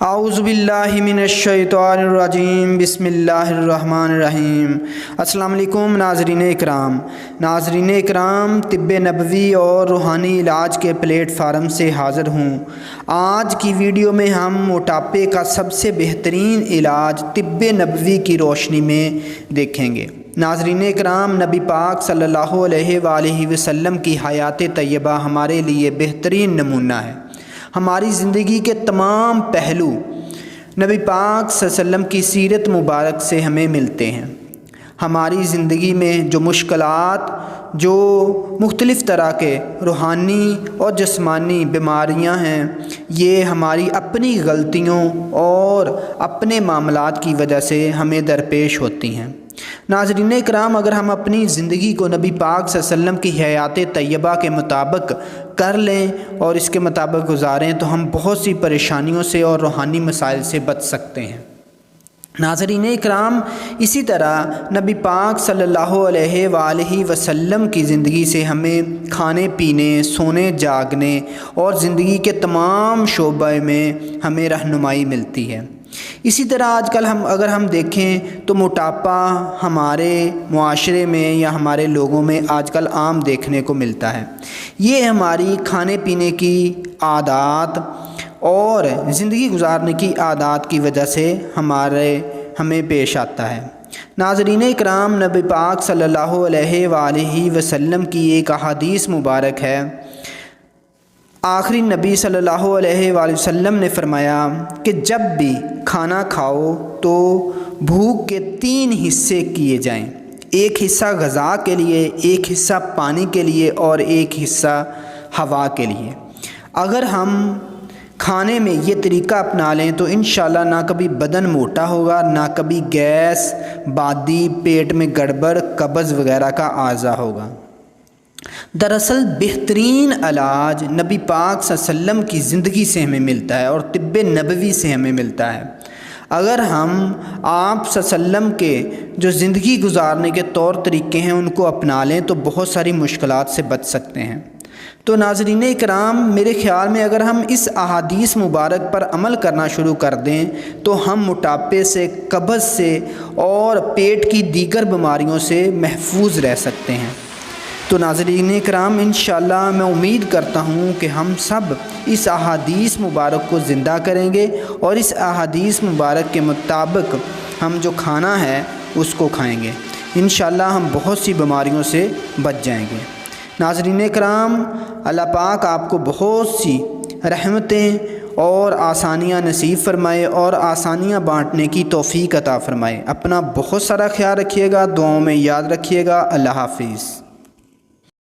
اعوذ باللہ من الشیطان الرجیم بسم اللہ الرحمن الرحیم۔ السلام علیکم ناظرین اکرام، طب نبوی اور روحانی علاج کے پلیٹ فارم سے حاضر ہوں۔ آج کی ویڈیو میں ہم موٹاپے کا سب سے بہترین علاج طب نبوی کی روشنی میں دیکھیں گے۔ ناظرین اکرام، نبی پاک صلی اللہ علیہ وآلہ وسلم کی حیات طیبہ ہمارے لیے بہترین نمونہ ہے۔ ہماری زندگی کے تمام پہلو نبی پاک صلی اللہ علیہ وسلم کی سیرت مبارک سے ہمیں ملتے ہیں۔ ہماری زندگی میں جو مشکلات، جو مختلف طرح کے روحانی اور جسمانی بیماریاں ہیں، یہ ہماری اپنی غلطیوں اور اپنے معاملات کی وجہ سے ہمیں درپیش ہوتی ہیں۔ ناظرین اکرام، اگر ہم اپنی زندگی کو نبی پاک صلی اللہ علیہ وسلم کی حیات طیبہ کے مطابق کر لیں اور اس کے مطابق گزاریں تو ہم بہت سی پریشانیوں سے اور روحانی مسائل سے بچ سکتے ہیں۔ ناظرین اکرام، اسی طرح نبی پاک صلی اللہ علیہ وآلہ وسلم کی زندگی سے ہمیں کھانے پینے، سونے جاگنے اور زندگی کے تمام شعبے میں ہمیں رہنمائی ملتی ہے۔ اسی طرح آج کل اگر ہم دیکھیں تو موٹاپا ہمارے معاشرے میں یا ہمارے لوگوں میں آج کل عام دیکھنے کو ملتا ہے۔ یہ ہماری کھانے پینے کی عادات اور زندگی گزارنے کی عادات کی وجہ سے ہمیں پیش آتا ہے۔ ناظرین اکرام، نبی پاک صلی اللہ علیہ وآلہ وسلم کی ایک احادیث مبارک ہے۔ آخری نبی صلی اللہ علیہ وآلہ وسلم نے فرمایا کہ جب بھی کھانا کھاؤ تو بھوک کے 3 حصے کیے جائیں، ایک حصہ غذا کے لیے، ایک حصہ پانی کے لیے اور ایک حصہ ہوا کے لیے۔ اگر ہم کھانے میں یہ طریقہ اپنا لیں تو انشاءاللہ نہ کبھی بدن موٹا ہوگا، نہ کبھی گیس، بادی، پیٹ میں گڑبڑ، قبض وغیرہ کا عارضہ ہوگا۔ دراصل بہترین علاج نبی پاک صلی اللہ علیہ وسلم کی زندگی سے ہمیں ملتا ہے اور طب نبوی سے ہمیں ملتا ہے۔ اگر ہم آپ صلی اللہ علیہ وسلم کے جو زندگی گزارنے کے طور طریقے ہیں ان کو اپنا لیں تو بہت ساری مشکلات سے بچ سکتے ہیں۔ تو ناظرین اکرام، میرے خیال میں اگر ہم اس احادیث مبارک پر عمل کرنا شروع کر دیں تو ہم موٹاپے سے، قبض سے اور پیٹ کی دیگر بیماریوں سے محفوظ رہ سکتے ہیں۔ تو ناظرین اکرام، انشاءاللہ میں امید کرتا ہوں کہ ہم سب اس احادیث مبارک کو زندہ کریں گے اور اس احادیث مبارک کے مطابق ہم جو کھانا ہے اس کو کھائیں گے۔ انشاءاللہ ہم بہت سی بیماریوں سے بچ جائیں گے۔ ناظرین اکرام، اللہ پاک آپ کو بہت سی رحمتیں اور آسانیاں نصیب فرمائے اور آسانیاں بانٹنے کی توفیق عطا فرمائے۔ اپنا بہت سارا خیال رکھیے گا، دعاؤں میں یاد رکھیے گا۔ اللہ حافظ۔